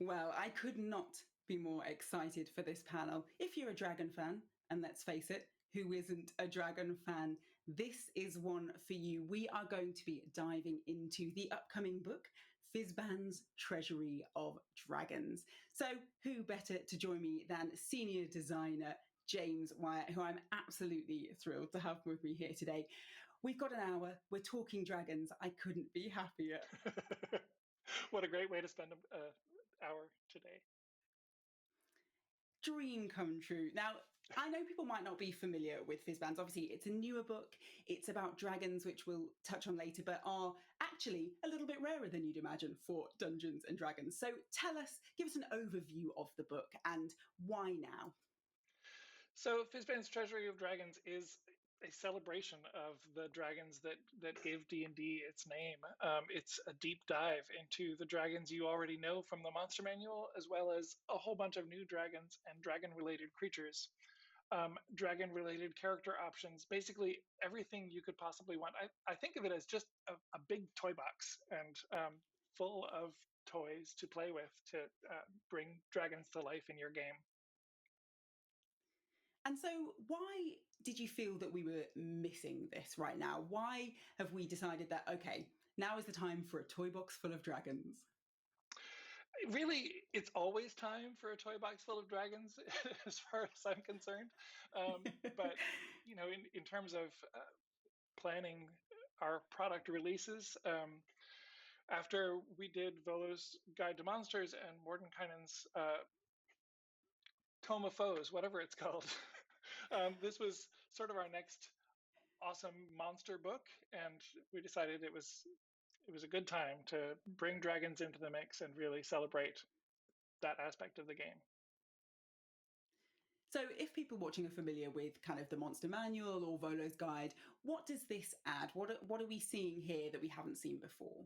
Well, I could not be more excited for this panel. If you're a dragon fan, and let's face it, who isn't a dragon fan, this is one for you. We are going to be diving into the upcoming book, Fizban's Treasury of Dragons. So who better to join me than senior designer James Wyatt, who I'm absolutely thrilled to have with me here today. We've got an hour. We're talking dragons. I couldn't be happier. What a great way to spend an hour today. Dream come true. Now, I know people might not be familiar with Fizban's. Obviously, it's a newer book. It's about dragons, which we'll touch on later, but are actually a little bit rarer than you'd imagine for Dungeons and Dragons. So give us an overview of the book and why now? So Fizban's Treasury of Dragons is a celebration of the dragons that gave D&D its name. It's a deep dive into the dragons you already know from the Monster Manual, as well as a whole bunch of new dragons and dragon-related creatures. Dragon-related character options, basically everything you could possibly want. I think of it as just a big toy box and full of toys to play with to bring dragons to life in your game. And so, why did you feel that we were missing this right now? Why have we decided that, okay, now is the time for a toy box full of dragons? Really, it's always time for a toy box full of dragons, as far as I'm concerned. But in terms of planning our product releases, after we did Volo's Guide to Monsters and Mordenkainen's Tome of Foes, whatever it's called, this was sort of our next awesome monster book, and we decided it was a good time to bring dragons into the mix and really celebrate that aspect of the game. So if people watching are familiar with kind of the Monster Manual or Volo's Guide, what does this add? What are we seeing here that we haven't seen before?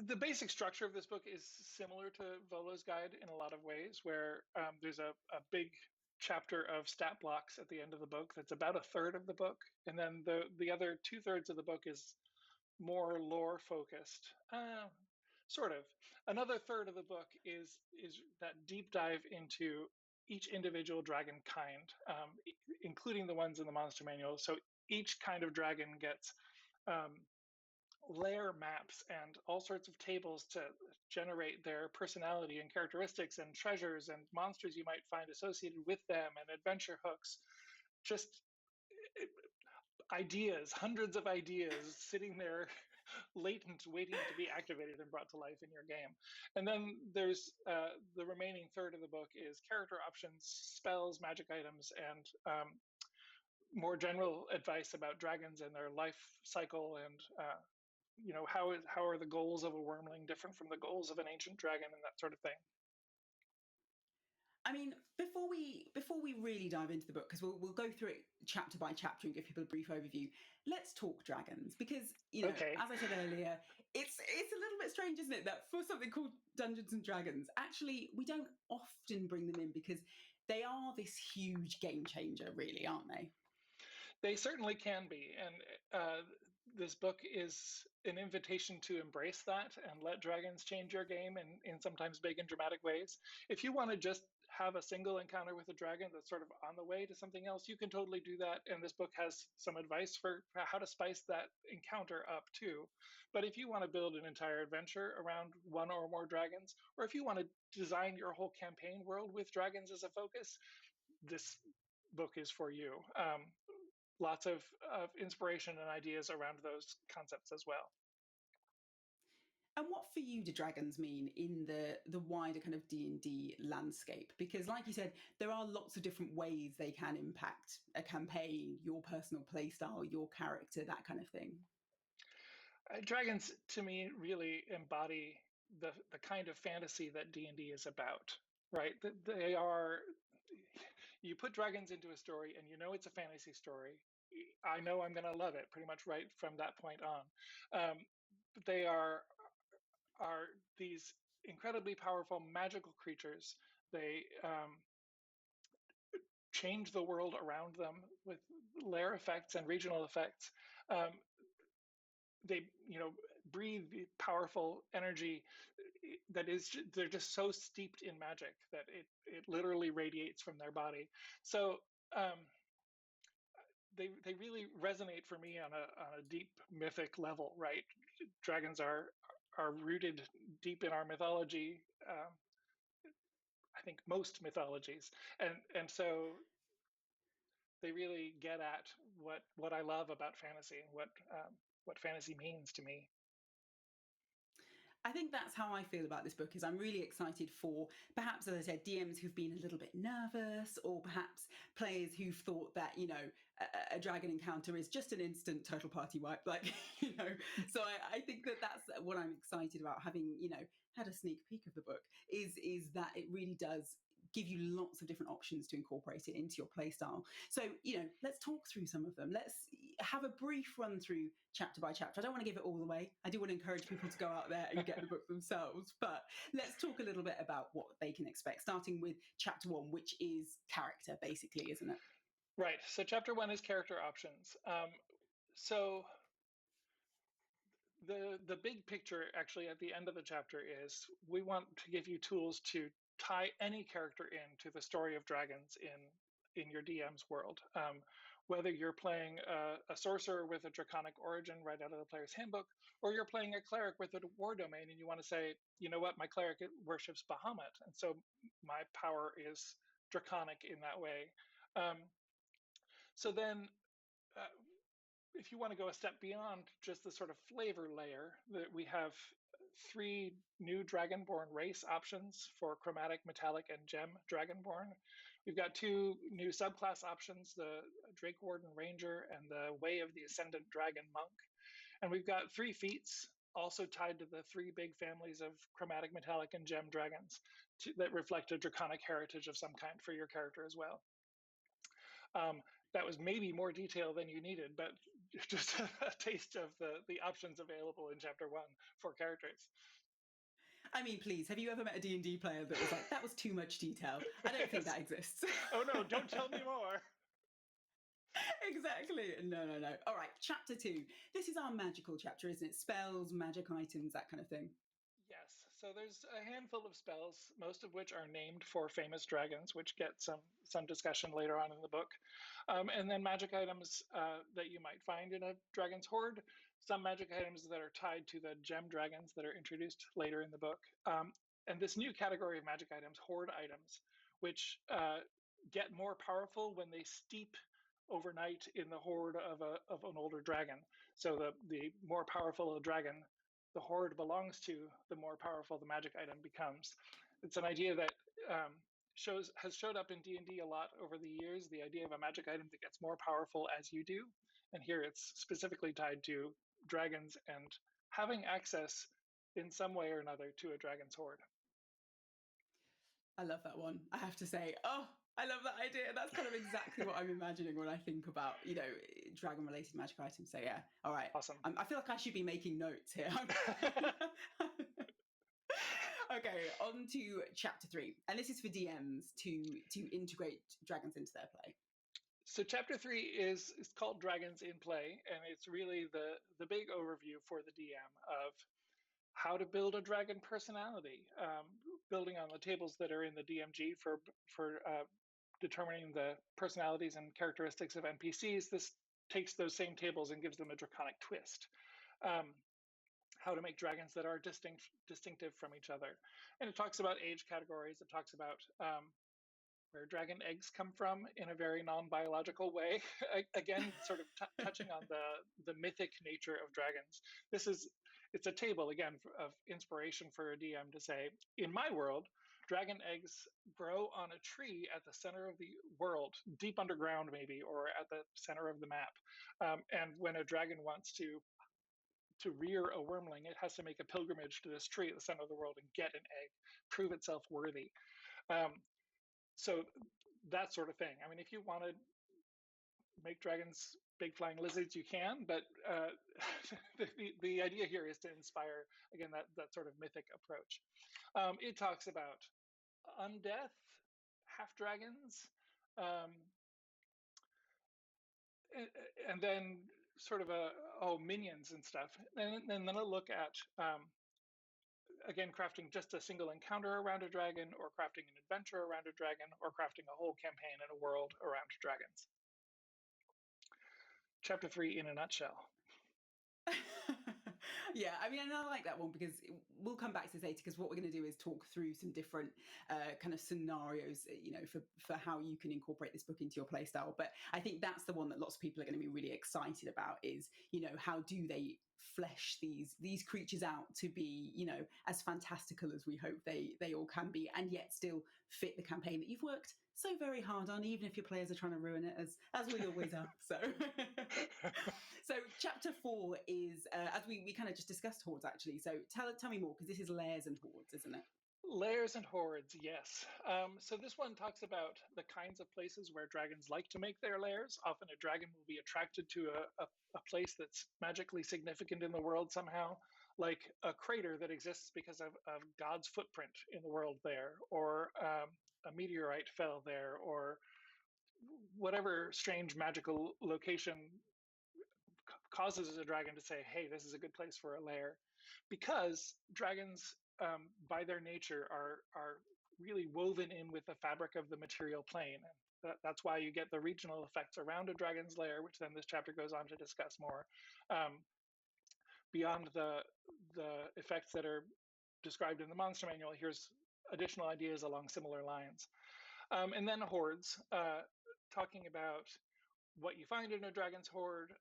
The basic structure of this book is similar to Volo's Guide in a lot of ways, where there's a big chapter of stat blocks at the end of the book that's about a third of the book, and then the other 2/3 of the book is more lore focused. Sort of. Another third of the book is that deep dive into each individual dragon kind, including the ones in the Monster Manual. So each kind of dragon gets lair maps and all sorts of tables to generate their personality and characteristics and treasures and monsters you might find associated with them and adventure hooks. Just ideas, hundreds of ideas sitting there latent, waiting to be activated and brought to life in your game. And then there's the remaining third of the book is character options, spells, magic items, and more general advice about dragons and their life cycle and how are the goals of a wormling different from the goals of an ancient dragon and that sort of thing. I mean, before we really dive into the book, because we'll go through it chapter by chapter and give people a brief overview, let's talk dragons. Because, Okay. As I said earlier, it's a little bit strange, isn't it, that for something called Dungeons and Dragons, actually, we don't often bring them in because they are this huge game changer, really, aren't they? They certainly can be. And this book is an invitation to embrace that and let dragons change your game in sometimes big and dramatic ways. If you want to just have a single encounter with a dragon that's sort of on the way to something else, you can totally do that. And this book has some advice for how to spice that encounter up too. But if you want to build an entire adventure around one or more dragons, or if you want to design your whole campaign world with dragons as a focus, this book is for you. Lots of inspiration and ideas around those concepts as well. And what for you do dragons mean in the wider kind of D&D landscape? Because like you said, there are lots of different ways they can impact a campaign, your personal playstyle, your character, that kind of thing. Dragons, to me, really embody the kind of fantasy that D&D is about, right? They are, you put dragons into a story and you know it's a fantasy story. I know I'm going to love it pretty much right from that point on. They are these incredibly powerful magical creatures. They change the world around them with lair effects and regional effects. They breathe powerful energy they're just so steeped in magic that it literally radiates from their body. So they really resonate for me on a deep mythic level, right? Dragons are rooted deep in our mythology. I think most mythologies, and so they really get at what I love about fantasy and what fantasy means to me. I think that's how I feel about this book. Is I'm really excited for perhaps, as I said, DMs who've been a little bit nervous, or perhaps players who've thought that a dragon encounter is just an instant total party wipe, So I think that's what I'm excited about, having had a sneak peek of the book. Is that it really does give you lots of different options to incorporate it into your playstyle. So, let's talk through some of them. Let's have a brief run through chapter by chapter. I don't want to give it all away. I do want to encourage people to go out there and get the book themselves. But let's talk a little bit about what they can expect, starting with chapter 1, which is character, basically, isn't it? Right. So chapter 1 is character options. So the big picture actually at the end of the chapter is we want to give you tools to tie any character into the story of dragons in your DM's world. Whether you're playing a sorcerer with a draconic origin right out of the player's handbook, or you're playing a cleric with a war domain and you want to say, you know what, my cleric worships Bahamut, and so my power is draconic in that way. So then if you want to go a step beyond just the sort of flavor layer, that we have 3 new Dragonborn race options for chromatic, metallic, and gem Dragonborn. We've got 2 new subclass options, the Drake Warden Ranger and the Way of the Ascendant Dragon Monk. And we've got 3 feats also tied to the 3 big families of chromatic, metallic, and gem dragons that reflect a draconic heritage of some kind for your character as well. That was maybe more detail than you needed, but just a taste of the options available in chapter 1 for characters. I mean, please, have you ever met a D&D player that was like, that was too much detail? I don't think that exists. Oh no, don't tell me more. Exactly. No. All right, chapter 2. This is our magical chapter, isn't it? Spells, magic items, that kind of thing. Yes, so there's a handful of spells, most of which are named for famous dragons, which get some discussion later on in the book. And then magic items that you might find in a dragon's horde, some magic items that are tied to the gem dragons that are introduced later in the book. And this new category of magic items, horde items, which get more powerful when they steep overnight in the horde of an older dragon. So the more powerful a dragon the horde belongs to, the more powerful the magic item becomes. It's an idea that has showed up in D&D a lot over the years, the idea of a magic item that gets more powerful as you do. And here it's specifically tied to dragons and having access in some way or another to a dragon's horde. I love that one, I have to say. Oh, I love that idea. That's kind of exactly what I'm imagining when I think about, dragon-related magic items. So yeah, all right. Awesome. I feel like I should be making notes here. Okay, on to chapter 3. And this is for DMs to integrate dragons into their play. So chapter 3 is called Dragons in Play, and it's really the big overview for the DM of how to build a dragon personality, building on the tables that are in the DMG for determining the personalities and characteristics of NPCs. This takes those same tables and gives them a draconic twist. How to make dragons that are distinctive from each other. And it talks about age categories. It talks about where dragon eggs come from in a very non-biological way. Again, sort of touching on the mythic nature of dragons. It's a table, again, of inspiration for a DM to say, in my world, dragon eggs grow on a tree at the center of the world, deep underground maybe, or at the center of the map. And when a dragon wants to rear a wormling, it has to make a pilgrimage to this tree at the center of the world and get an egg, prove itself worthy. So that sort of thing. I mean, if you want to make dragons big flying lizards, you can, but the idea here is to inspire, again, that sort of mythic approach. It talks about undeath, half dragons, and then sort of minions and stuff. And then a look at again, crafting just a single encounter around a dragon, or crafting an adventure around a dragon, or crafting a whole campaign in a world around dragons. Chapter 3 in a nutshell. Yeah, I mean, and I like that one because we'll come back to this later, because what we're going to do is talk through some different kind of scenarios, for how you can incorporate this book into your playstyle. But I think that's the one that lots of people are going to be really excited about is, how do they flesh these creatures out to be, as fantastical as we hope they all can be, and yet still fit the campaign that you've worked so very hard on, even if your players are trying to ruin it, as we always are. So chapter 4 is, as we kind of just discussed, hordes, actually. So tell me more, because this is Lairs and Hordes, isn't it? Lairs and Hordes, yes. So this one talks about the kinds of places where dragons like to make their lairs. Often a dragon will be attracted to a place that's magically significant in the world somehow, like a crater that exists because of God's footprint in the world there, or a meteorite fell there, or whatever strange magical location causes a dragon to say, hey, this is a good place for a lair. Because dragons, by their nature, are really woven in with the fabric of the material plane. And that's why you get the regional effects around a dragon's lair, which then this chapter goes on to discuss more. Beyond the effects that are described in the monster manual, here's additional ideas along similar lines. And then hordes, talking about what you find in a dragon's horde,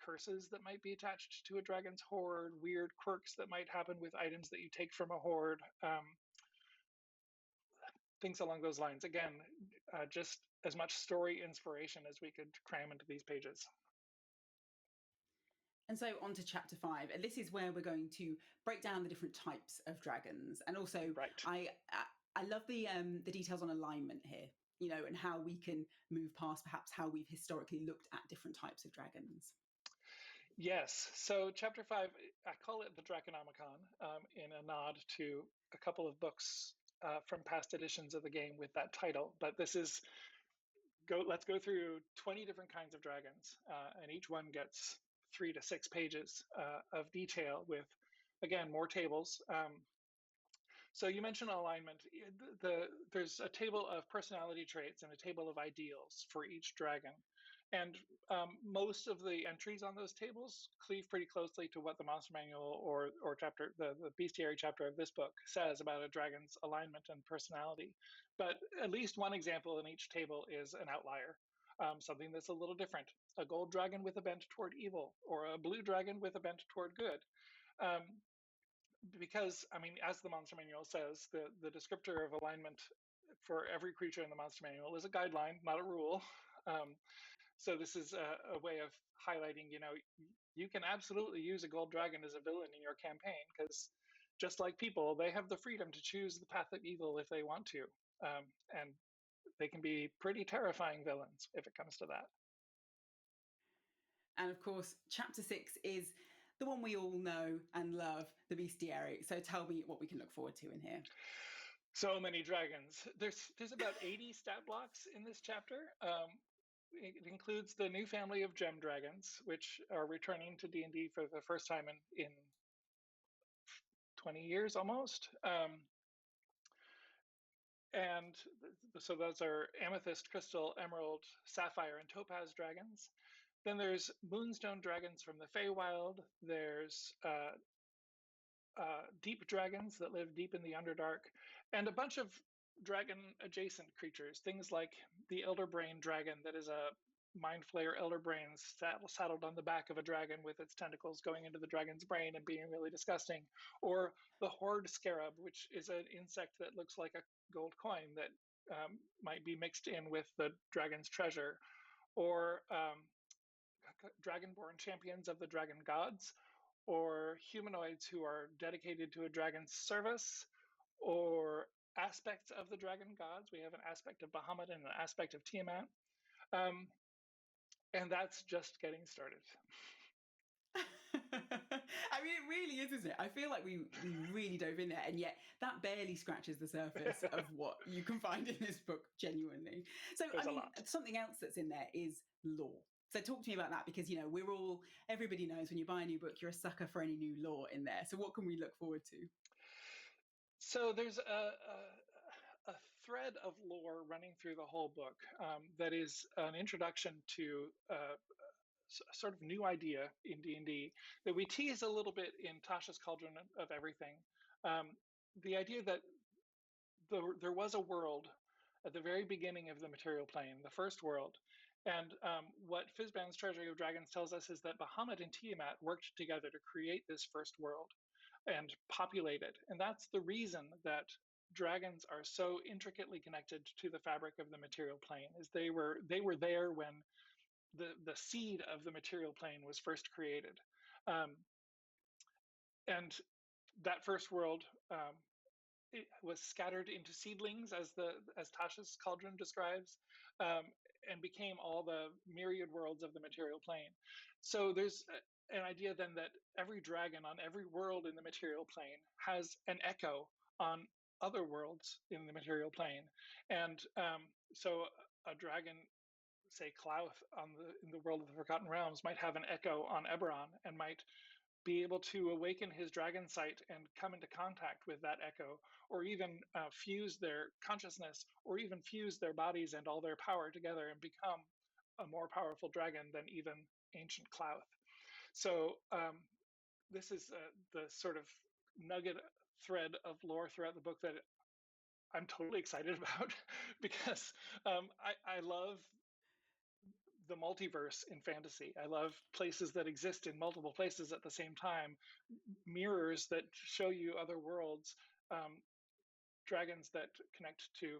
curses that might be attached to a dragon's horde, weird quirks that might happen with items that you take from a horde, things along those lines. Again, just as much story inspiration as we could cram into these pages. And so on to chapter 5, and this is where we're going to break down the different types of dragons. And also, right. I love the details on alignment here, and how we can move past perhaps how we've historically looked at different types of dragons. Yes. So chapter 5, I call it the Draconomicon, in a nod to a couple of books from past editions of the game with that title. But this is let's go through 20 different kinds of dragons, and each one gets 3 to 6 pages of detail with, again, more tables. So you mentioned alignment. There's a table of personality traits and a table of ideals for each dragon. And most of the entries on those tables cleave pretty closely to what the monster manual or chapter, the bestiary chapter of this book says about a dragon's alignment and personality. But at least one example in each table is an outlier, something that's a little different. A gold dragon with a bent toward evil, or a blue dragon with a bent toward good. Because, I mean, as the monster manual says, the descriptor of alignment for every creature in the monster manual is a guideline, not a rule. So this is a way of highlighting, you can absolutely use a gold dragon as a villain in your campaign, because just like people, they have the freedom to choose the path of evil if they want to. And they can be pretty terrifying villains if it comes to that. And of course, chapter 6 is the one we all know and love, the Bestiary. So tell me what we can look forward to in here. So many dragons. There's about 80 stat blocks in this chapter. It includes the new family of gem dragons, which are returning to D&D for the first time in 20 years almost. And so those are amethyst, crystal, emerald, sapphire, and topaz dragons. Then there's moonstone dragons from the Feywild. There's deep dragons that live deep in the Underdark, and a bunch of dragon adjacent creatures, things like the Elderbrain dragon that is a mind flayer Elderbrain saddled on the back of a dragon with its tentacles going into the dragon's brain and being really disgusting, or the Horde scarab, which is an insect that looks like a gold coin that might be mixed in with the dragon's treasure, or dragonborn champions of the dragon gods, or humanoids who are dedicated to a dragon's service, or aspects of the dragon gods. We have an aspect of Bahamut and an aspect of Tiamat. And that's just getting started. I mean, it really is, isn't it? I feel like we really dove in there, and yet that barely scratches the surface of what you can find in this book, genuinely. So, I mean, something else that's in there is lore. So talk to me about that, because, everybody knows when you buy a new book, you're a sucker for any new lore in there. So what can we look forward to? So there's a thread of lore running through the whole book that is an introduction to sort of new idea in D&D that we tease a little bit in Tasha's Cauldron of Everything. The idea that there was a world at the very beginning of the material plane, the first world. And what Fizban's Treasury of Dragons tells us is that Bahamut and Tiamat worked together to create this first world and populate it. And that's the reason that dragons are so intricately connected to the fabric of the material plane, is they were there when the seed of the material plane was first created. And that first world it was scattered into seedlings, as Tasha's Cauldron describes, and became all the myriad worlds of the material plane. So there's an idea then that every dragon on every world in the material plane has an echo on other worlds in the material plane, and so a dragon, say Klauth, in the world of the Forgotten Realms, might have an echo on Eberron and might be able to awaken his dragon sight and come into contact with that echo, or even fuse their consciousness, or even fuse their bodies and all their power together and become a more powerful dragon than even ancient Klauth. So this is the sort of nugget thread of lore throughout the book that I'm totally excited about because I love the multiverse in fantasy. I love places that exist in multiple places at the same time, mirrors that show you other worlds, dragons that connect to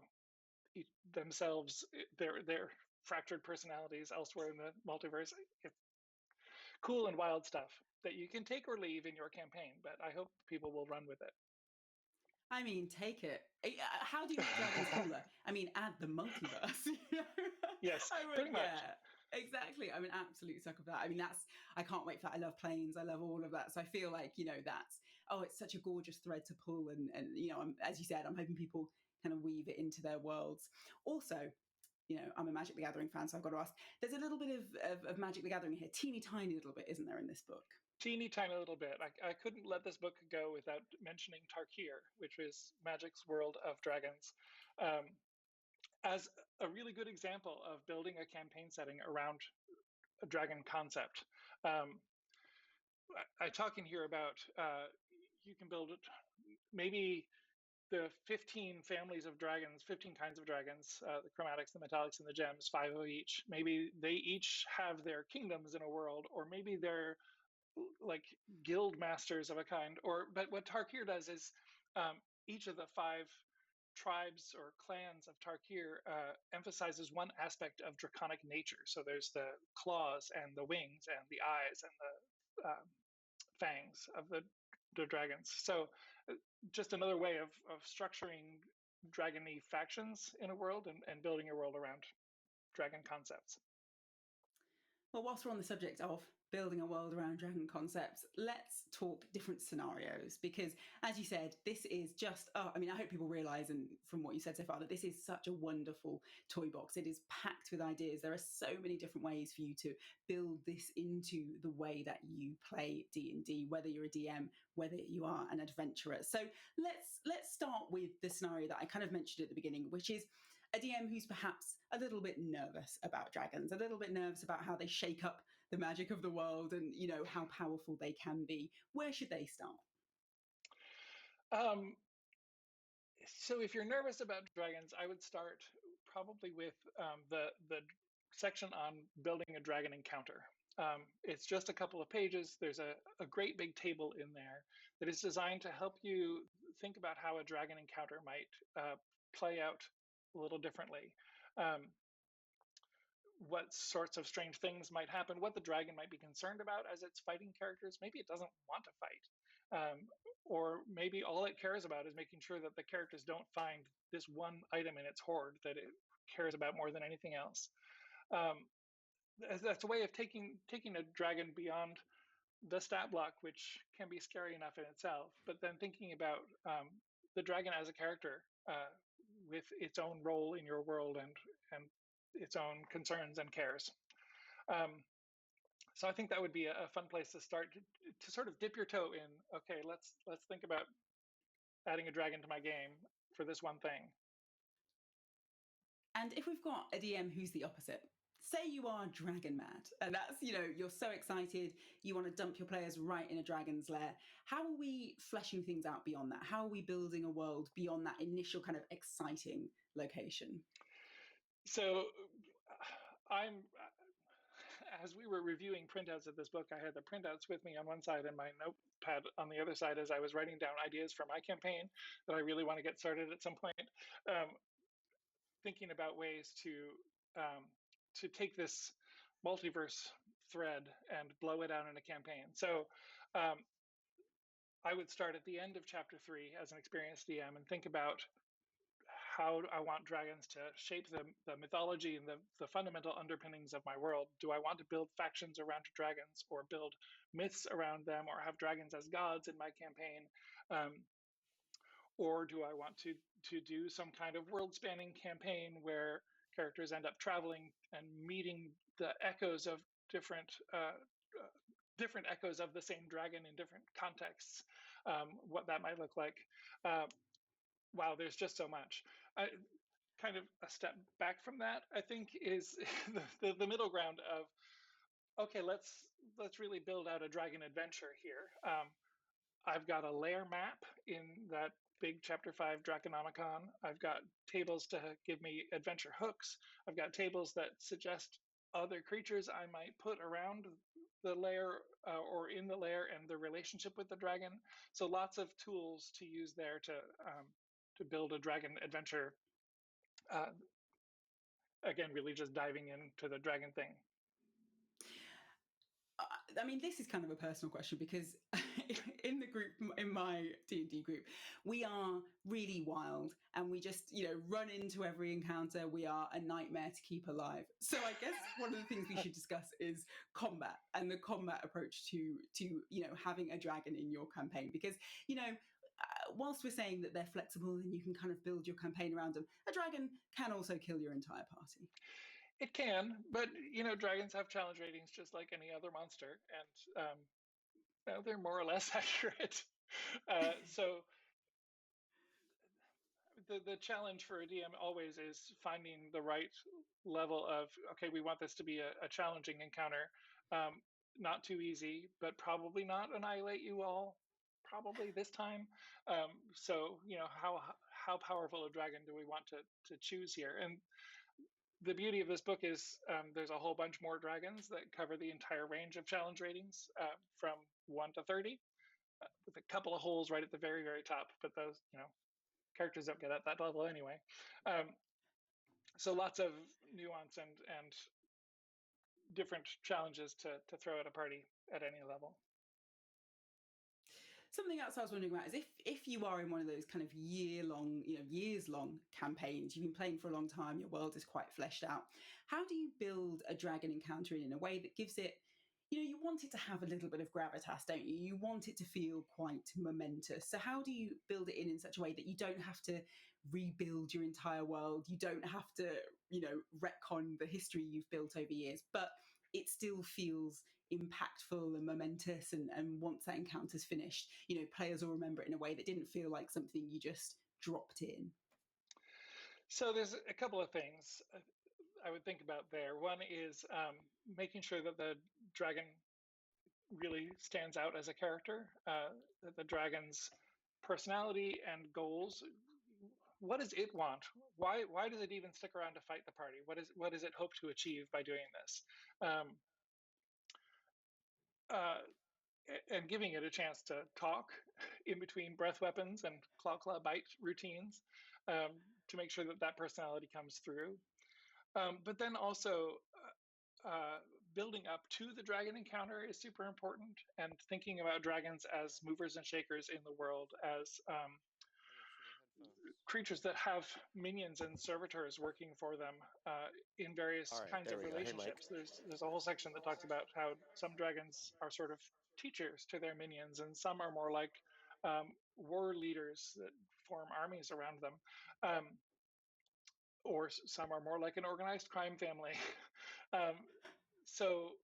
themselves, their fractured personalities elsewhere in the multiverse. It's cool and wild stuff that you can take or leave in your campaign, but I hope people will run with it. I mean, take it. How do you make dragons cooler? I mean, add the multiverse. Yes, pretty much. Yeah, exactly. I'm an absolute sucker for that. I mean, I can't wait for that. I love planes. I love all of that. So I feel like, it's such a gorgeous thread to pull. And as you said, I'm hoping people kind of weave it into their worlds. Also, I'm a Magic the Gathering fan, so I've got to ask, there's a little bit of Magic the Gathering here, teeny tiny little bit, isn't there, in this book? Teeny tiny little bit. I couldn't let this book go without mentioning Tarkir, which is Magic's World of Dragons, as a really good example of building a campaign setting around a dragon concept. I talk in here about you can build maybe the 15 families of dragons, 15 kinds of dragons, the chromatics, the metallics, and the gems, 5 of each. Maybe they each have their kingdoms in a world, or maybe they're like guild masters of a kind. But what Tarkir does is each of the 5 tribes or clans of Tarkir emphasizes one aspect of draconic nature. So there's the claws and the wings and the eyes and the fangs of the dragons. So just another way of structuring dragony factions in a world and building a world around dragon concepts. Well, whilst we're on the subject of building a world around dragon concepts, let's talk different scenarios because, as you said, this is just, I hope people realise, and from what you said so far, that this is such a wonderful toy box. It is packed with ideas. There are so many different ways for you to build this into the way that you play D&D, whether you're a DM, whether you are an adventurer. So let's start with the scenario that I kind of mentioned at the beginning, which is a DM who's perhaps a little bit nervous about dragons, a little bit nervous about how they shake up the magic of the world and, how powerful they can be. Where should they start? So if you're nervous about dragons, I would start probably with the section on building a dragon encounter. It's just a couple of pages. There's a great big table in there that is designed to help you think about how a dragon encounter might play out a little differently. What sorts of strange things might happen, what the dragon might be concerned about as it's fighting characters. Maybe it doesn't want to fight. Or maybe all it cares about is making sure that the characters don't find this one item in its hoard that it cares about more than anything else. That's a way of taking a dragon beyond the stat block, which can be scary enough in itself, but then thinking about the dragon as a character with its own role in your world and its own concerns and cares. So I think that would be a fun place to start to sort of dip your toe in. Okay, let's think about adding a dragon to my game for this one thing. And if we've got a DM who's the opposite, say you are dragon mad, and that's, you're so excited, you want to dump your players right in a dragon's lair. How are we fleshing things out beyond that? How are we building a world beyond that initial kind of exciting location? So as we were reviewing printouts of this book, I had the printouts with me on one side and my notepad on the other side as I was writing down ideas for my campaign that I really want to get started at some point. Thinking about ways to take this multiverse thread and blow it out in a campaign. So I would start at the end of chapter 3 as an experienced DM and think about how I want dragons to shape the mythology and the fundamental underpinnings of my world. Do I want to build factions around dragons, or build myths around them, or have dragons as gods in my campaign? Or do I want to do some kind of world-spanning campaign where characters end up traveling and meeting the echoes of different echoes of the same dragon in different contexts? What that might look like. Wow, there's just so much. Kind of a step back from that, I think, is the middle ground of, okay, let's really build out a dragon adventure here. I've got a lair map in that big chapter 5 Draconomicon. I've got tables to give me adventure hooks. I've got tables that suggest other creatures I might put around the lair or in the lair, and the relationship with the dragon. So lots of tools to use there to build a dragon adventure. Again, really just diving into the dragon thing. I mean, this is kind of a personal question, because in the group, in my D&D group, we are really wild, and we just, run into every encounter. We are a nightmare to keep alive. So I guess one of the things we should discuss is combat, and the combat approach to having a dragon in your campaign, because, whilst we're saying that they're flexible and you can kind of build your campaign around them, a dragon can also kill your entire party. It can, but dragons have challenge ratings just like any other monster, and they're more or less accurate. So the challenge for a DM always is finding the right level of, okay, we want this to be a challenging encounter, not too easy, but probably not annihilate you all, probably this time. So how powerful a dragon do we want to choose here? And the beauty of this book is there's a whole bunch more dragons that cover the entire range of challenge ratings, from 1 to 30, with a couple of holes right at the very, very top. But those, characters don't get at that level anyway. So lots of nuance and different challenges to throw at a party at any level. Something else I was wondering about is if you are in one of those kind of years long campaigns, you've been playing for a long time, your world is quite fleshed out. How do you build a dragon encounter in a way that gives it, you want it to have a little bit of gravitas, don't you? You want it to feel quite momentous. So how do you build it in such a way that you don't have to rebuild your entire world? You don't have to, retcon the history you've built over years, but it still feels impactful and momentous, and once that encounter's finished, players will remember it in a way that didn't feel like something you just dropped in. So there's a couple of things I would think about there. One is making sure that the dragon really stands out as a character, that the dragon's personality and goals. What does it want? Why does it even stick around to fight the party? What does it hope to achieve by doing this? And giving it a chance to talk in between breath weapons and claw bite routines, to make sure that personality comes through. But then also building up to the dragon encounter is super important, and thinking about dragons as movers and shakers in the world, as creatures that have minions and servitors working for them in various kinds of relationships. There's a whole section that talks about how some dragons are sort of teachers to their minions, and some are more like war leaders that form armies around them, or some are more like an organized crime family. So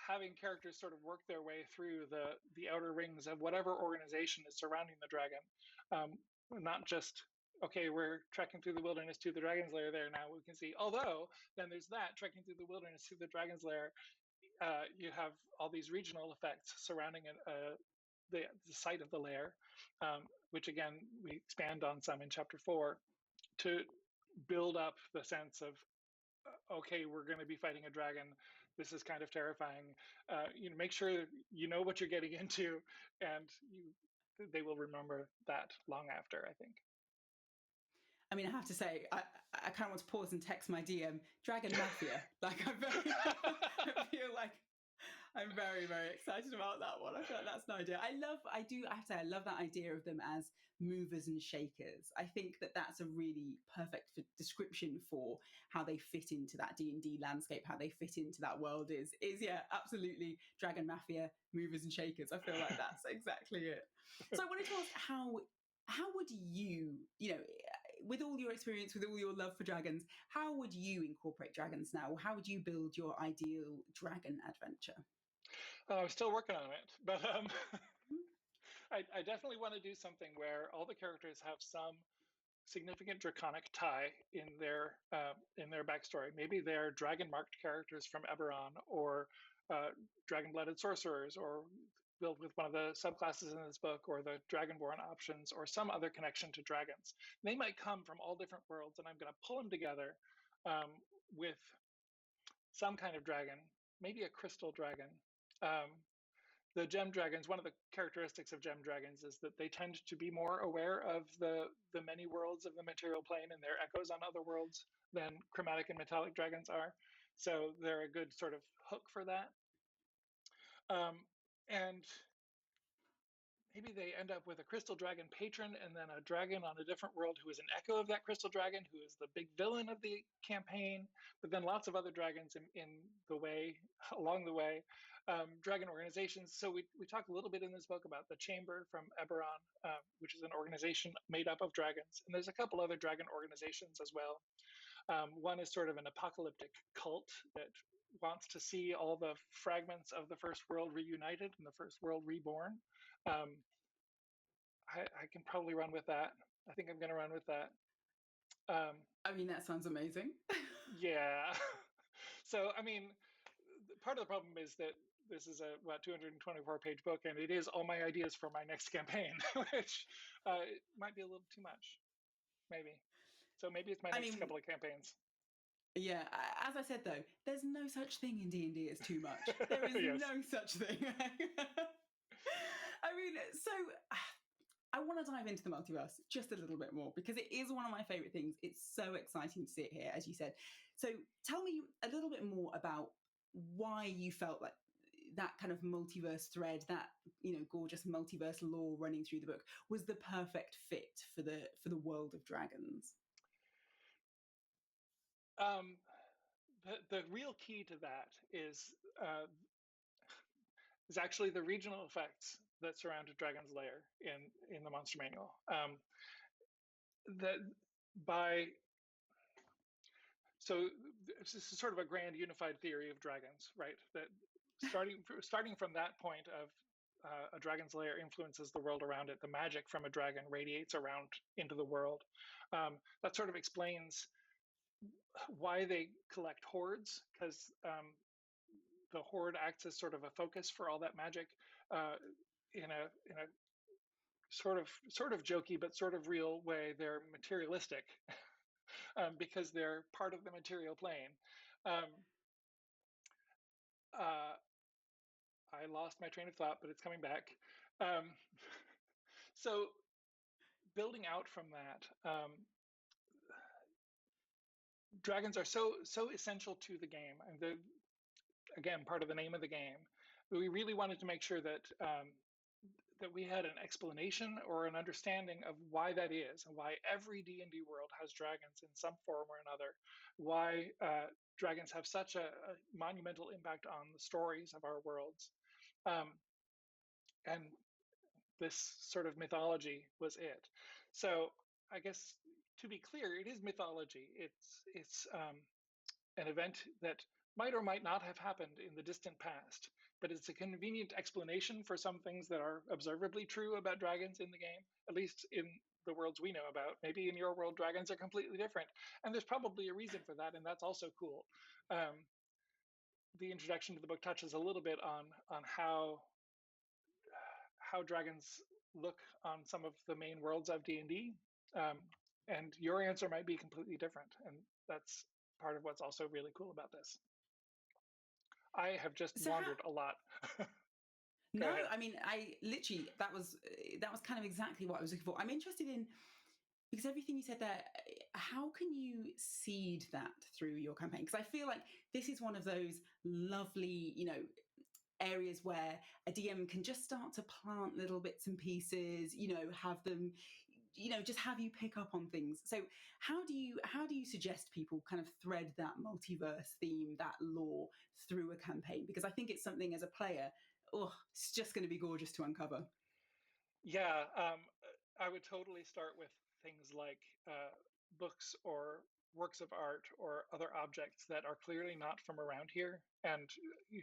having characters sort of work their way through the outer rings of whatever organization is surrounding the dragon, not just, okay, we're trekking through the wilderness to the dragon's lair there now, we can see. Although, then there's that, trekking through the wilderness to the dragon's lair, you have all these regional effects surrounding the site of the lair, which again, we expand on some in chapter 4 to build up the sense of, okay, we're going to be fighting a dragon. This is kind of terrifying. Make sure you know what you're getting into, and they will remember that long after, I think. I mean, I have to say, I kind of want to pause and text my DM, Dragon Mafia. Like, I feel like I'm very, very excited about that one. I feel like that's an idea. I have to say, I love that idea of them as movers and shakers. I think that that's a really perfect description for how they fit into that D&D landscape, how they fit into that world is yeah, absolutely Dragon Mafia, movers and shakers. I feel like that's exactly it. So I wanted to ask, how would you, with all your experience, with all your love for dragons, how would you incorporate dragons now? How would you build your ideal dragon adventure? I'm still working on it, but I definitely want to do something where all the characters have some significant draconic tie in their backstory. Maybe they're dragon marked characters from Eberron, or dragon blooded sorcerers, or built with one of the subclasses in this book, or the dragonborn options, or some other connection to dragons. They might come from all different worlds, and I'm going to pull them together with some kind of dragon, maybe a crystal dragon. The gem dragons, one of the characteristics of gem dragons is that they tend to be more aware of the many worlds of the material plane and their echoes on other worlds than chromatic and metallic dragons are. So they're a good sort of hook for that. And maybe they end up with a crystal dragon patron and then a dragon on a different world who is an echo of that crystal dragon, who is the big villain of the campaign, but then lots of other dragons along the way. Dragon organizations. So we talk a little bit in this book about the Chamber from Eberron, which is an organization made up of dragons. And there's a couple other dragon organizations as well. One is sort of an apocalyptic cult that wants to see all the fragments of the first world reunited and the first world reborn. I can probably run with that. I think I'm going to run with that. I mean, that sounds amazing. Yeah. So, I mean, part of the problem is that this is a 224-page book, and it is all my ideas for my next campaign, which might be a little too much, maybe. So maybe it's my next couple of campaigns. Yeah, as I said though, there's no such thing in D&D as too much. There is yes. No such thing. I mean, so I want to dive into the multiverse just a little bit more because it is one of my favorite things. It's so exciting to see it here, as you said. So tell me a little bit more about why you felt like that kind of multiverse thread, that gorgeous multiverse lore running through the book, was the perfect fit for the world of dragons. The real key to that is actually the regional effects that surround a dragon's lair in the monster manual. So this is sort of a grand unified theory of dragons, right? That starting from that point of a dragon's lair influences the world around it. The magic from a dragon radiates around into the world. That sort of explains why they collect hordes, because the horde acts as sort of a focus for all that magic in a sort of jokey but sort of real way. They're materialistic because they're part of the material plane. I lost my train of thought, but it's coming back. So building out from that, dragons are so essential to the game, and they're, again, part of the name of the game. We really wanted to make sure that that we had an explanation or an understanding of why that is, and why every D&D world has dragons in some form or another, why dragons have such a monumental impact on the stories of our worlds. And this sort of mythology was it. So I guess, to be clear, it is mythology. It's an event that might or might not have happened in the distant past, but it's a convenient explanation for some things that are observably true about dragons in the game, at least in the worlds we know about. Maybe in your world, dragons are completely different, and there's probably a reason for that, and that's also cool. The introduction to the book touches a little bit on how dragons look on some of the main worlds of D&D, and your answer might be completely different, and that's part of what's also really cool about this. I have just wandered a lot. No, I mean, I literally, that was kind of exactly what I was looking for. I'm interested in, because everything you said there, how can you seed that through your campaign? Because I feel like this is one of those lovely, areas where a DM can just start to plant little bits and pieces, have them, just have you pick up on things. So how do you suggest people kind of thread that multiverse theme, that lore through a campaign? Because I think it's something as a player, it's just going to be gorgeous to uncover. Yeah, I would totally start with things like books or works of art or other objects that are clearly not from around here, and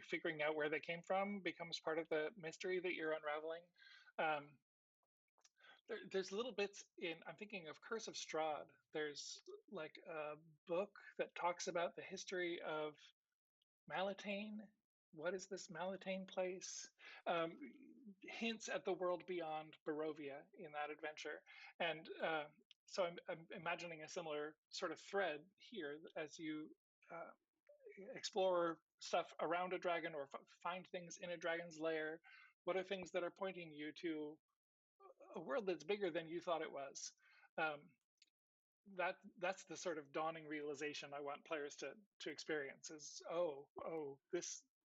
figuring out where they came from becomes part of the mystery that you're unraveling. There's little bits I'm thinking of Curse of Strahd. There's like a book that talks about the history of Malatane. What is this Malatane place? Hints at the world beyond Barovia in that adventure. And so I'm imagining a similar sort of thread here as you explore stuff around a dragon or find things in a dragon's lair. What are things that are pointing you to a world that's bigger than you thought it was? That's the sort of dawning realization I want players to experience is,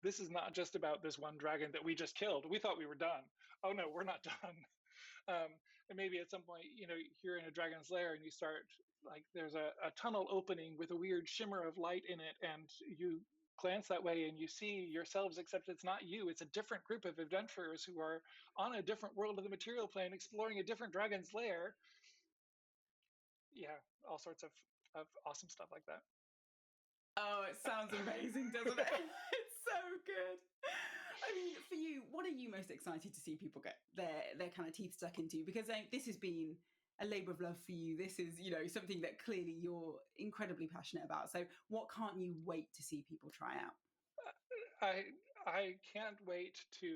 this is not just about this one dragon that we just killed. We thought we were done. Oh no, we're not done. And maybe at some point, you're in a dragon's lair and you start, like, there's a tunnel opening with a weird shimmer of light in it, and you glance that way and you see yourselves, except it's not you. It's a different group of adventurers who are on a different world of the material plane, exploring a different dragon's lair. Yeah, all sorts of awesome stuff like that. Oh, it sounds amazing, doesn't it? It's so good. I mean, for you, what are you most excited to see people get their kind of teeth stuck into? Because this has been a labour of love for you. This is, something that clearly you're incredibly passionate about. So what can't you wait to see people try out? I can't wait to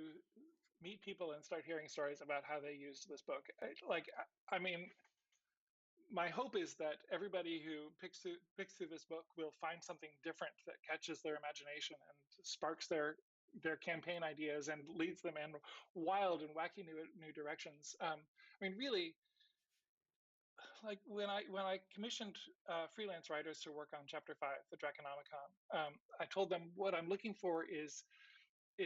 meet people and start hearing stories about how they used this book. I mean, my hope is that everybody who picks through this book will find something different that catches their imagination and sparks their campaign ideas and leads them in wild and wacky new directions. I mean, really, like when I commissioned freelance writers to work on Chapter 5, the Draconomicon, I told them what I'm looking for is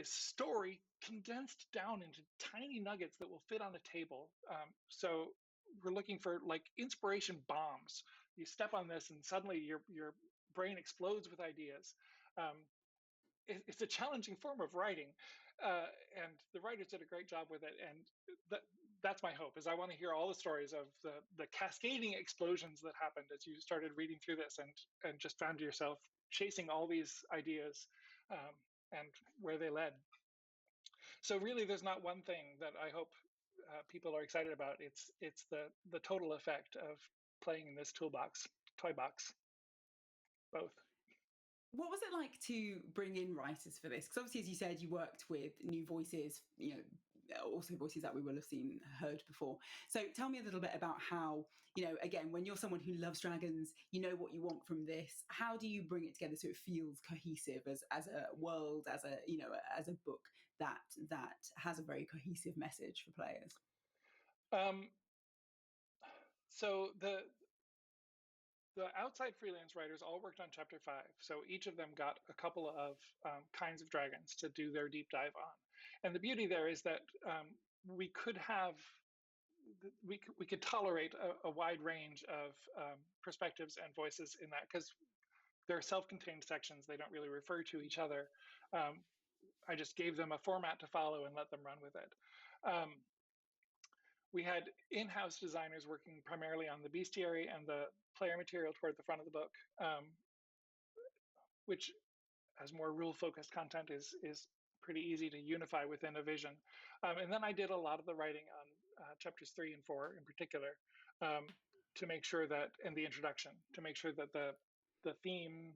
story condensed down into tiny nuggets that will fit on a table. So we're looking for like inspiration bombs. You step on this and suddenly your brain explodes with ideas. It's a challenging form of writing, and the writers did a great job with it. And that's my hope, is I want to hear all the stories of the cascading explosions that happened as you started reading through this and just found yourself chasing all these ideas, and where they led. So really, there's not one thing that I hope people are excited about. It's the total effect of playing in this toy box, both. What was it like to bring in writers for this? Because obviously, as you said, you worked with new voices, also voices that we will have heard before. So tell me a little bit about how, again, when you're someone who loves dragons, you know what you want from this. How do you bring it together so it feels cohesive as a world, as a book that has a very cohesive message for players? So the outside freelance writers all worked on Chapter 5. So each of them got a couple of kinds of dragons to do their deep dive on. And the beauty there is that we could tolerate a wide range of perspectives and voices in that, because they're self-contained sections. They don't really refer to each other. I just gave them a format to follow and let them run with it. We had in-house designers working primarily on the Bestiary and the player material toward the front of the book, which, as more rule-focused content, is pretty easy to unify within a vision. And then I did a lot of the writing chapters 3 and 4 in particular, to make sure that, and the introduction, to make sure that the theme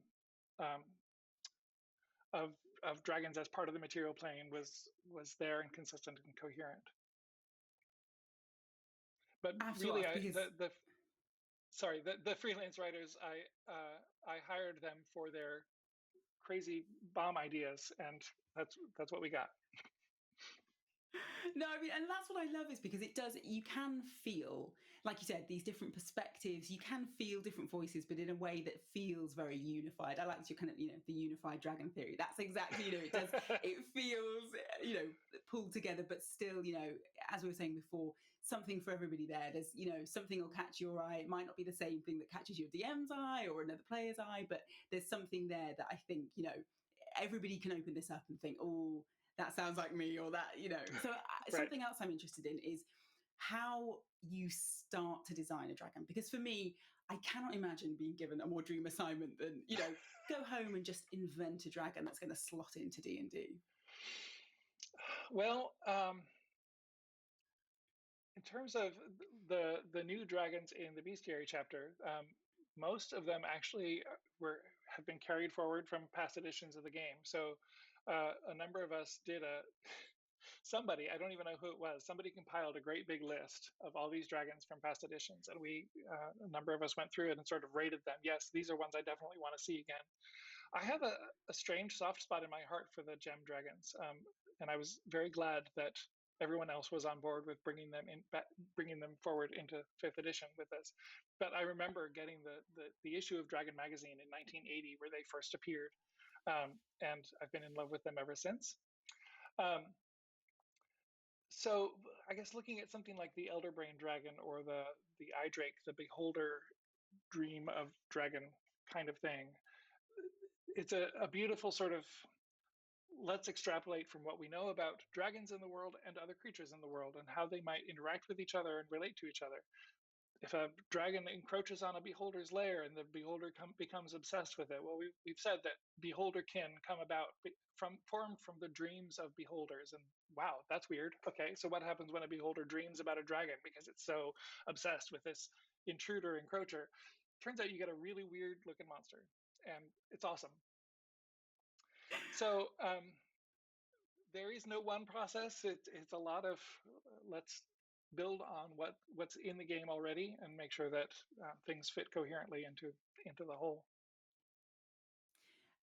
of dragons as part of the material plane was there and consistent and coherent. But really, the freelance writers, I hired them for their crazy bomb ideas, and that's what we got. No, I mean, and that's what I love, is because it does, you can feel, like you said, these different perspectives, you can feel different voices, but in a way that feels very unified. I like your kind of, the unified dragon theory. That's exactly, it does, it feels, pulled together, but still, as we were saying before, something for everybody there. There's, something will catch your eye. It might not be the same thing that catches your DM's eye or another player's eye, but there's something there that I think, everybody can open this up and think, oh, that sounds like me, or that, So Right. Something else I'm interested in is how you start to design a dragon. Because for me, I cannot imagine being given a more dream assignment than, go home and just invent a dragon that's going to slot into D&D. Well, in terms of the new dragons in the Bestiary chapter, most of them actually have been carried forward from past editions of the game. So a number of us did somebody, I don't even know who it was, somebody compiled a great big list of all these dragons from past editions, and a number of us went through it and sort of rated them. Yes, these are ones I definitely want to see again. I have a strange soft spot in my heart for the gem dragons, and I was very glad that everyone else was on board with bringing them forward into 5th edition with this. But I remember getting the issue of Dragon Magazine in 1980 where they first appeared, and I've been in love with them ever since. So I guess looking at something like the Elderbrain Dragon or the Eye Drake, the Beholder dream of dragon kind of thing, it's a beautiful sort of, let's extrapolate from what we know about dragons in the world and other creatures in the world and how they might interact with each other and relate to each other. If a dragon encroaches on a beholder's lair and the beholder becomes obsessed with it, well, we've said that beholderkin come about formed from the dreams of beholders. And wow, that's weird. Okay, so what happens when a beholder dreams about a dragon because it's so obsessed with this intruder encroacher? Turns out you get a really weird looking monster, and it's awesome. So there is no one process. It's a lot of let's build on what's in the game already and make sure that things fit coherently into the whole.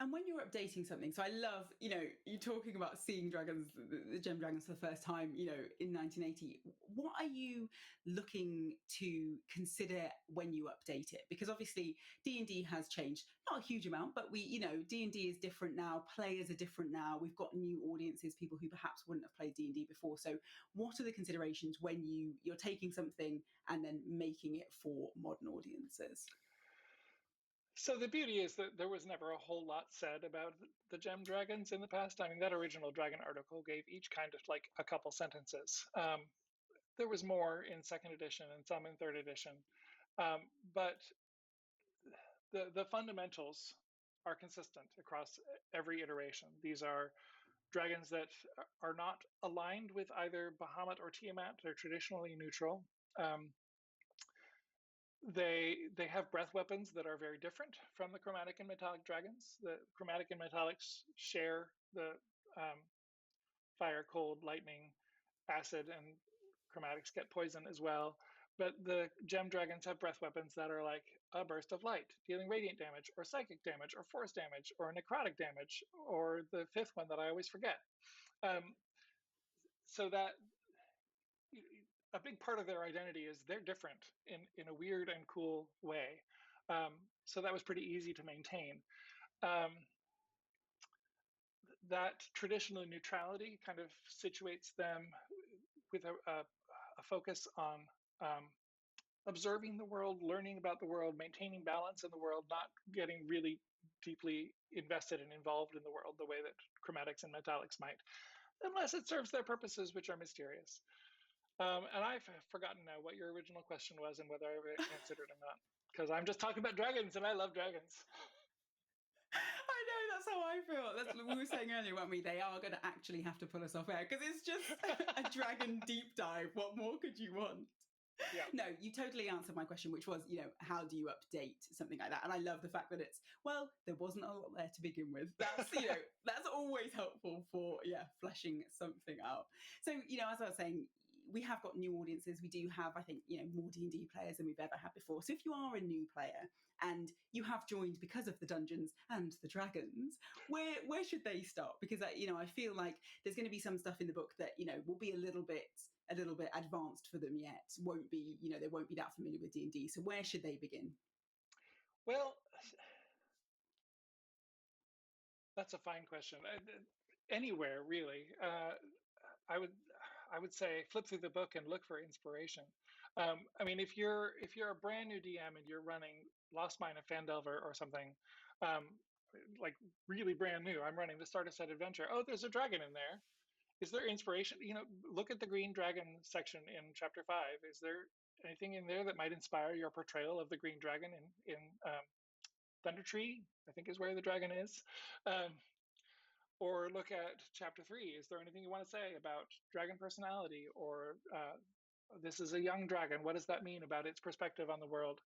And when you're updating something, so I love, you talking about seeing dragons, the gem dragons for the first time, in 1980. What are you looking to consider when you update it? Because obviously D&D has changed, not a huge amount, but D&D is different now. Players are different now. We've got new audiences, people who perhaps wouldn't have played D&D before. So what are the considerations when you're taking something and then making it for modern audiences? So the beauty is that there was never a whole lot said about the gem dragons in the past. I mean, that original dragon article gave each kind of like a couple sentences. There was more in 2nd edition and some in 3rd edition. But the fundamentals are consistent across every iteration. These are dragons that are not aligned with either Bahamut or Tiamat. They're traditionally neutral. They have breath weapons that are very different from the chromatic and metallic dragons. The chromatic and metallics share the fire, cold, lightning, acid, and chromatics get poison as well. But the gem dragons have breath weapons that are like a burst of light, dealing radiant damage, or psychic damage, or force damage, or necrotic damage, or the 5th one that I always forget. So that a big part of their identity is they're different in a weird and cool way. So that was pretty easy to maintain. That traditional neutrality kind of situates them with a focus on observing the world, learning about the world, maintaining balance in the world, not getting really deeply invested and involved in the world the way that chromatics and metallics might, unless it serves their purposes, which are mysterious. And I've forgotten now what your original question was and whether I ever answered it or not, because I'm just talking about dragons and I love dragons. I know, That's how I feel. We were saying earlier, weren't we? They are going to actually have to pull us off air because it's just a dragon deep dive. What more could you want? Yeah. No, you totally answered my question, which was, how do you update something like that? And I love the fact that it's, well, there wasn't a lot there to begin with. That's, that's always helpful for, fleshing something out. So, as I was saying, we have got new audiences. We do have, I think, more D&D players than we've ever had before. So if you are a new player and you have joined because of the Dungeons and the Dragons, where should they start? Because I feel like there's going to be some stuff in the book that will be a little bit advanced for them yet. Won't be they won't be that familiar with D&D. So where should they begin? Well, that's a fine question. Anywhere really. I would say flip through the book and look for inspiration. I mean, if you're a brand new DM and you're running Lost Mine of Phandelver or something, like really brand new, I'm running the starter set adventure. Oh, there's a dragon in there. Is there inspiration? Look at the green dragon section in chapter 5. Is there anything in there that might inspire your portrayal of the green dragon in Thunder Tree, I think is where the dragon is? Or look at chapter 3. Is there anything you want to say about dragon personality? Or this is a young dragon. What does that mean about its perspective on the world?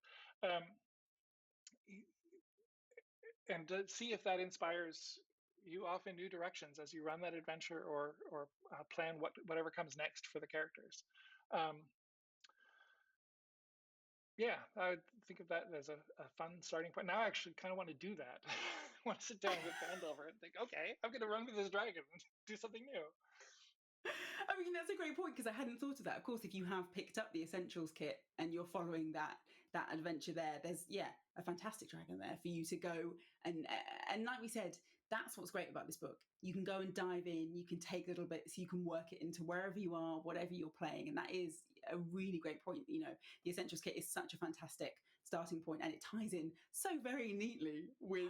And to see if that inspires you off in new directions as you run that adventure or plan whatever comes next for the characters. Yeah, I would think of that as a fun starting point. Now I actually kind of want to do that. I want to sit down with Phandelver and think, okay, I'm going to run with this dragon and do something new. I mean, that's a great point because I hadn't thought of that. Of course, if you have picked up the Essentials kit and you're following that adventure there, there's, a fantastic dragon there for you to go. And like we said, that's what's great about this book. You can go and dive in, you can take little bits, you can work it into wherever you are, whatever you're playing. And that is a really great point. The Essentials kit is such a fantastic starting point and it ties in so very neatly with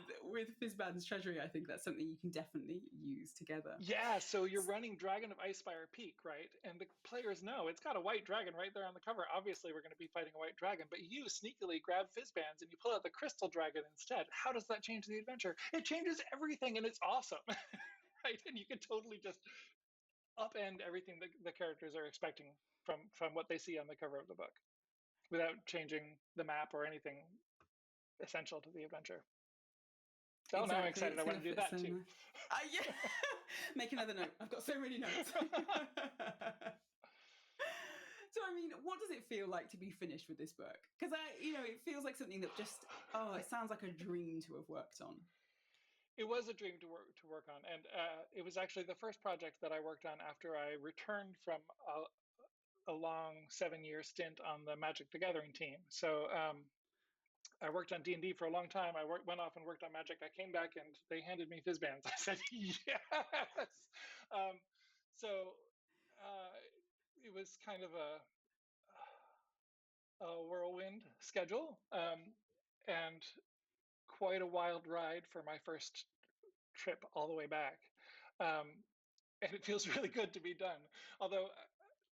Fizban's Treasury. I think that's something you can definitely use together. Yeah, so you're running Dragon of Icespire Peak, right? And the players know it's got a white dragon right there on the cover. Obviously, we're going to be fighting a white dragon, but you sneakily grab Fizban's and you pull out the crystal dragon instead. How does that change the adventure? It changes everything and it's awesome. Right? And you can totally just upend everything that the characters are expecting from what they see on the cover of the book without changing the map or anything essential to the adventure. So now I'm excited. I want to do that too. Yeah. Make another note. I've got so many notes. So, I mean, what does it feel like to be finished with this book? Because, it feels like something that just, it sounds like a dream to have worked on. It was a dream to work on. And it was actually the first project that I worked on after I returned from a long 7-year stint on the Magic the Gathering team. So I worked on D&D for a long time. I went off and worked on Magic. I came back and they handed me Fizban's. I said, yes. So it was kind of a whirlwind schedule and quite a wild ride for my first trip all the way back. And it feels really good to be done. Although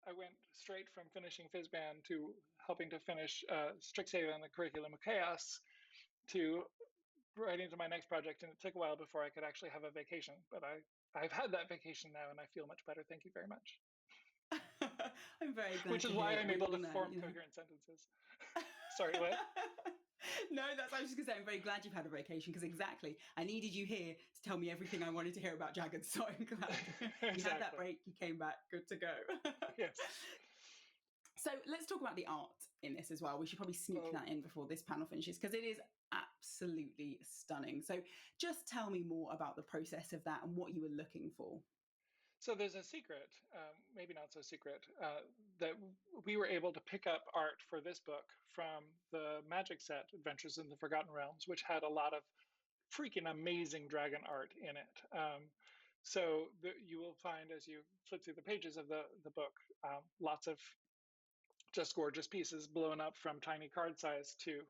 I went straight from finishing Fizban to helping to finish Strixhaven and the Curriculum of Chaos to right into my next project, and it took a while before I could actually have a vacation. But I've had that vacation now, and I feel much better. Thank you very much. I'm very glad. Which is why I'm able to form coherent sentences. Sorry, what? No, I was just going to say, I'm very glad you've had a vacation because exactly, I needed you here to tell me everything I wanted to hear about dragons. So I'm glad you had that break, you came back, good to go. Yes. So let's talk about the art in this as well. We should probably sneak that in before this panel finishes because it is absolutely stunning. So just tell me more about the process of that and what you were looking for. So there's a secret, maybe not so secret, that we were able to pick up art for this book from the Magic set, Adventures in the Forgotten Realms, which had a lot of freaking amazing dragon art in it. So you will find as you flip through the pages of the book, lots of just gorgeous pieces blown up from tiny card size to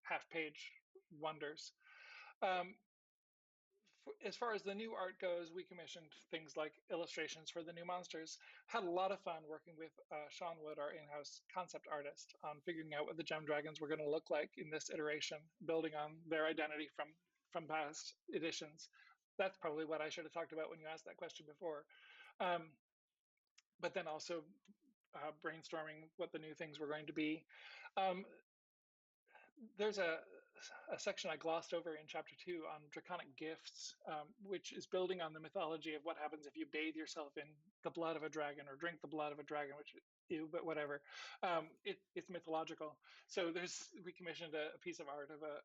half-page wonders. As far as the new art goes, we commissioned things like illustrations for the new monsters. Had a lot of fun working with Sean Wood, our in-house concept artist, on figuring out what the gem dragons were going to look like in this iteration, building on their identity from from past editions. That's probably what I should have talked about when you asked that question before. But then also brainstorming what the new things were going to be. There's a section I glossed over in chapter 2 on draconic gifts, which is building on the mythology of what happens if you bathe yourself in the blood of a dragon or drink the blood of a dragon, which but whatever. It's mythological. So we commissioned a piece of art of a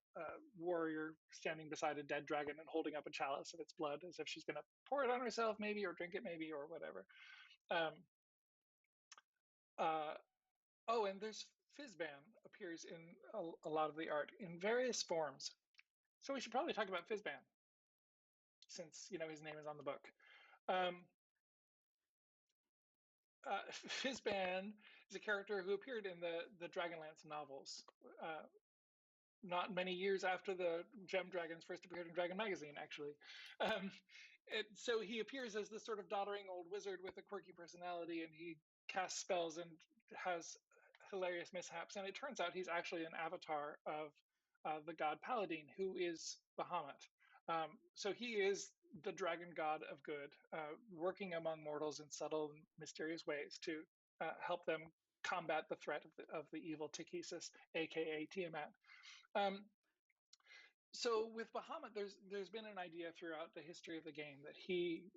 warrior standing beside a dead dragon and holding up a chalice of its blood as if she's going to pour it on herself, maybe, or drink it, maybe, or whatever. And there's Fizban appears in a lot of the art in various forms. So we should probably talk about Fizban, since his name is on the book. Fizban is a character who appeared in the Dragonlance novels, not many years after the Gem Dragons first appeared in Dragon Magazine, actually. So he appears as this sort of doddering old wizard with a quirky personality, and he casts spells and has hilarious mishaps. And it turns out he's actually an avatar of the god Paladin, who is Bahamut. So he is the dragon god of good, working among mortals in subtle and mysterious ways to help them combat the threat of the evil Tikhisis, aka Tiamat. So with Bahamut, there's been an idea throughout the history of the game that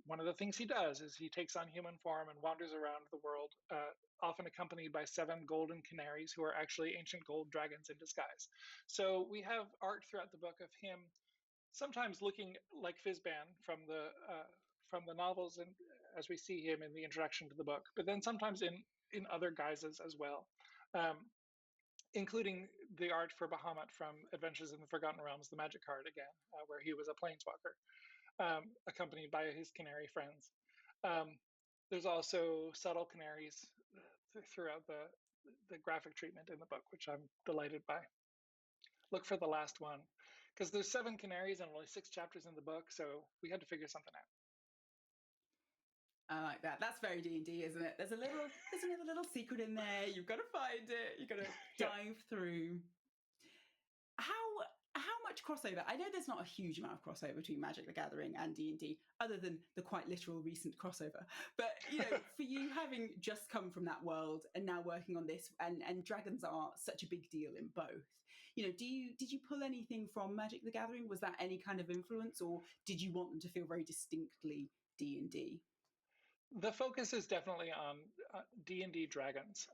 one of the things he does is he takes on human form and wanders around the world, often accompanied by 7 golden canaries who are actually ancient gold dragons in disguise. So we have art throughout the book of him sometimes looking like Fizban from the novels, and as we see him in the introduction to the book, but then sometimes in other guises as well. Including the art for Bahamut from Adventures in the Forgotten Realms, the Magic card again, where he was a planeswalker, accompanied by his canary friends. There's also subtle canaries throughout the graphic treatment in the book, which I'm delighted by. Look for the last one, because there's 7 canaries and only 6 chapters in the book, so we had to figure something out. I like that. That's very D&D, isn't it? There's another little secret in there. You've got to find it. You've got to dive through. How much crossover? I know there's not a huge amount of crossover between Magic the Gathering and D&D, other than the quite literal recent crossover. But for you having just come from that world and now working on this, and dragons are such a big deal in both. Did you pull anything from Magic the Gathering? Was that any kind of influence, or did you want them to feel very distinctly D&D? The focus is definitely on D&D dragons.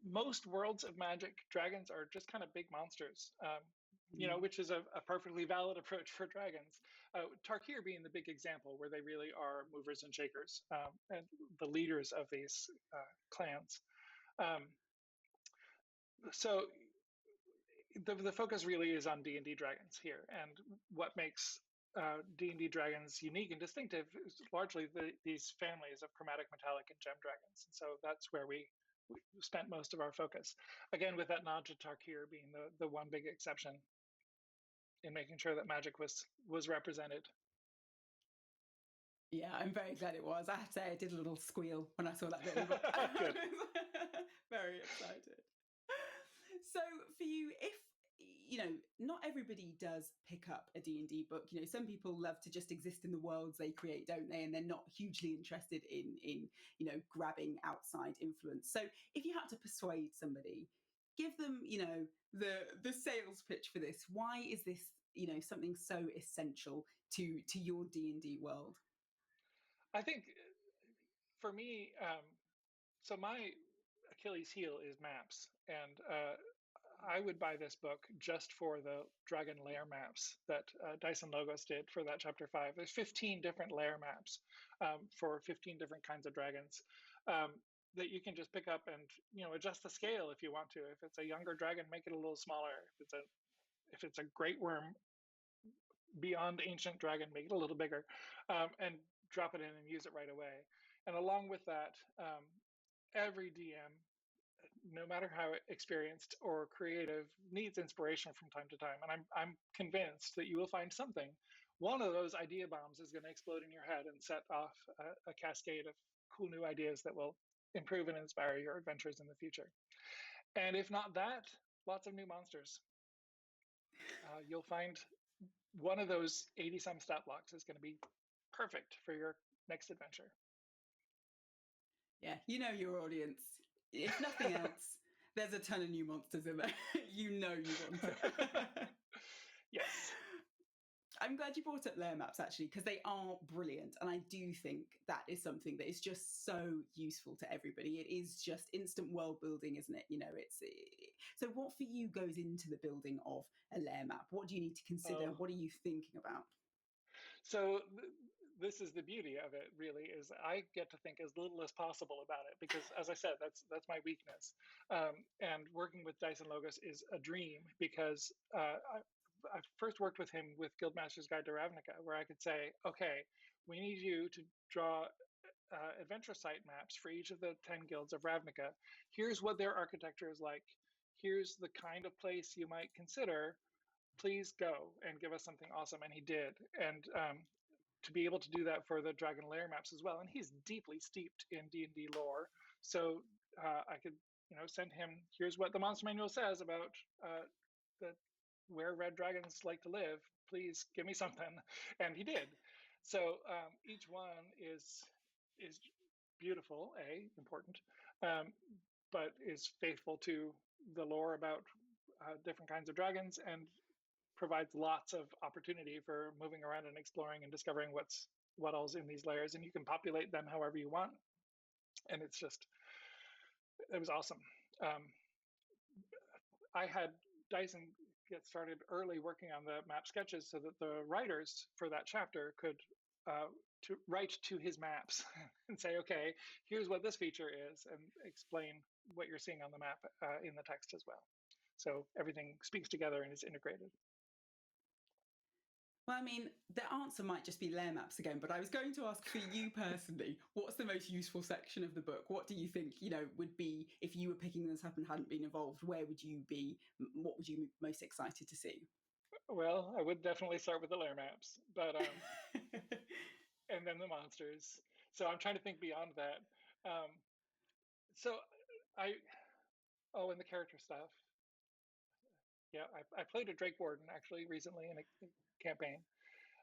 Most worlds of Magic, dragons are just kind of big monsters, which is a perfectly valid approach for dragons. Tarkir being the big example, where they really are movers and shakers and the leaders of these clans. So the focus really is on D&D dragons here, and what makes D&D dragons unique and distinctive is largely these families of chromatic, metallic, and gem dragons. And so that's where we spent most of our focus. Again, with that nod to Tarkir being the one big exception in making sure that magic was represented. Yeah, I'm very glad it was. I have to say, I did a little squeal when I saw that bit of the book. Very excited. So for you, if not everybody does pick up a D&D book. Some people love to just exist in the worlds they create, don't they? And they're not hugely interested in grabbing outside influence. So if you had to persuade somebody, give them, the sales pitch for this. Why is this, something so essential to your D&D world? I think for me, so my Achilles heel is maps, and I would buy this book just for the dragon lair maps that Dyson Logos did for that chapter 5. There's 15 different lair maps for 15 different kinds of dragons that you can just pick up and adjust the scale if you want to. If it's a younger dragon, make it a little smaller. If it's a great worm beyond ancient dragon, make it a little bigger, and drop it in and use it right away. And along with that, every DM, no matter how experienced or creative, needs inspiration from time to time. And I'm convinced that you will find something. One of those idea bombs is going to explode in your head and set off a cascade of cool new ideas that will improve and inspire your adventures in the future. And if not that, lots of new monsters. You'll find one of those 80-some stat blocks is going to be perfect for your next adventure. Yeah, you know your audience. If nothing else, there's a ton of new monsters in there. You know you want it. Yes. I'm glad you brought up lair maps, actually, because they are brilliant. And I do think that is something that is just so useful to everybody. It is just instant world building, isn't it? You know, so what for you goes into the building of a lair map? What do you need to consider? What are you thinking about? So this is the beauty of it, really, is I get to think as little as possible about it because, as I said, that's my weakness. And working with Dice and Logos is a dream because I first worked with him with Guildmaster's Guide to Ravnica, where I could say, okay, we need you to draw adventure site maps for each of the 10 guilds of Ravnica. Here's what their architecture is like. Here's the kind of place you might consider. Please go and give us something awesome. And he did. And to be able to do that for the Dragon Lair maps as well. And he's deeply steeped in D&D lore. So I could, send him, here's what the monster manual says about where red dragons like to live. Please give me something. And he did. So each one is beautiful, important, but is faithful to the lore about different kinds of dragons and provides lots of opportunity for moving around and exploring and discovering what all's in these layers. And you can populate them however you want. And it was awesome. I had Dyson get started early working on the map sketches so that the writers for that chapter could to write to his maps and say, okay, here's what this feature is, and explain what you're seeing on the map in the text as well. So everything speaks together and is integrated. Well, I mean, the answer might just be lair maps again, but I was going to ask for you personally, what's the most useful section of the book? What do you think, would be, if you were picking this up and hadn't been involved, where would you be? What would you be most excited to see? Well, I would definitely start with the lair maps, but and then the monsters. So I'm trying to think beyond that. And the character stuff. Yeah, I played a Drake Warden actually recently in a campaign,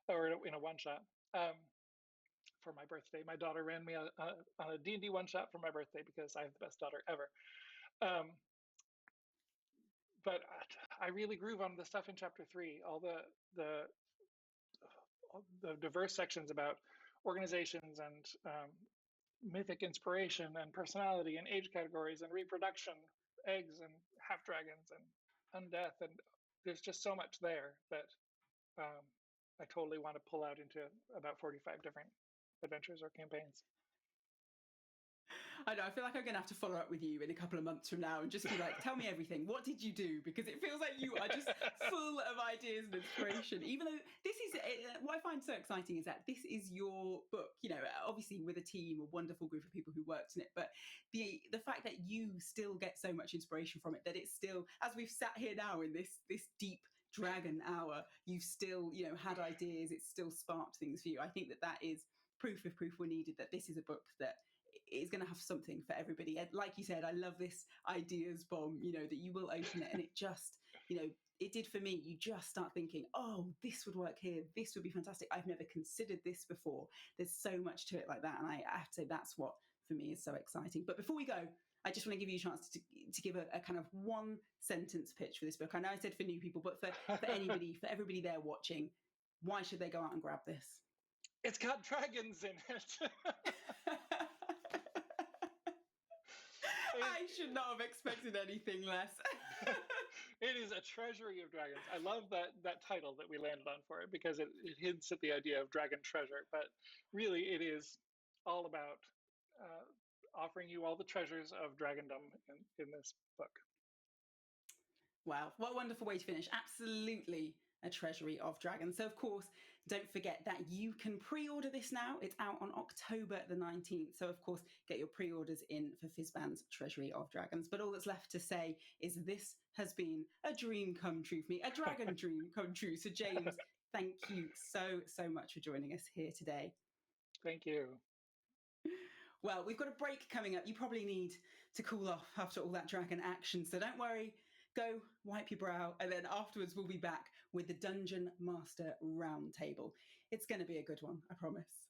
or in a one-shot for my birthday. My daughter ran me on a D&D one-shot for my birthday because I have the best daughter ever. But I really groove on the stuff in Chapter 3, all the diverse sections about organizations and mythic inspiration and personality and age categories and reproduction, eggs and half dragons and undeath, and there's just so much there that I totally want to pull out into about 45 different adventures or campaigns. I know, I feel like I'm going to have to follow up with you in a couple of months from now and just be like, tell me everything. What did you do? Because it feels like you are just full of ideas and inspiration. Even though this is, what I find so exciting is that this is your book, obviously with a team, a wonderful group of people who worked in it. But the fact that you still get so much inspiration from it, that it's still, as we've sat here now in this deep dragon hour, you've still, had ideas, it's still sparked things for you. I think that is proof, if proof were needed, that this is a book that is going to have something for everybody. And like you said, I love this ideas bomb, that you will open it and it just, it did for me. You just start thinking, oh, this would work here. This would be fantastic. I've never considered this before. There's so much to it like that. And I have to say that's what for me is so exciting. But before we go, I just want to give you a chance to give a kind of one sentence pitch for this book. I know I said for new people, but for anybody, for everybody there watching, why should they go out and grab this? It's got dragons in it. I should not have expected anything less. It is a treasury of dragons. I love that title that we landed on for it because it hints at the idea of dragon treasure, but really it is all about offering you all the treasures of dragondom in this book. Wow, what a wonderful way to finish. Absolutely a treasury of dragons. So, of course, don't forget that you can pre-order this now. It's out on October the 19th. So, of course, get your pre-orders in for Fizban's Treasury of Dragons. But all that's left to say is this has been a dream come true for me, a dragon dream come true. So, James, thank you so much for joining us here today. Thank you. Well, we've got a break coming up. You probably need to cool off after all that dragon action. So don't worry. go, wipe your brow, and then afterwards we'll be back with the Dungeon Master Roundtable. It's going to be a good one, I promise.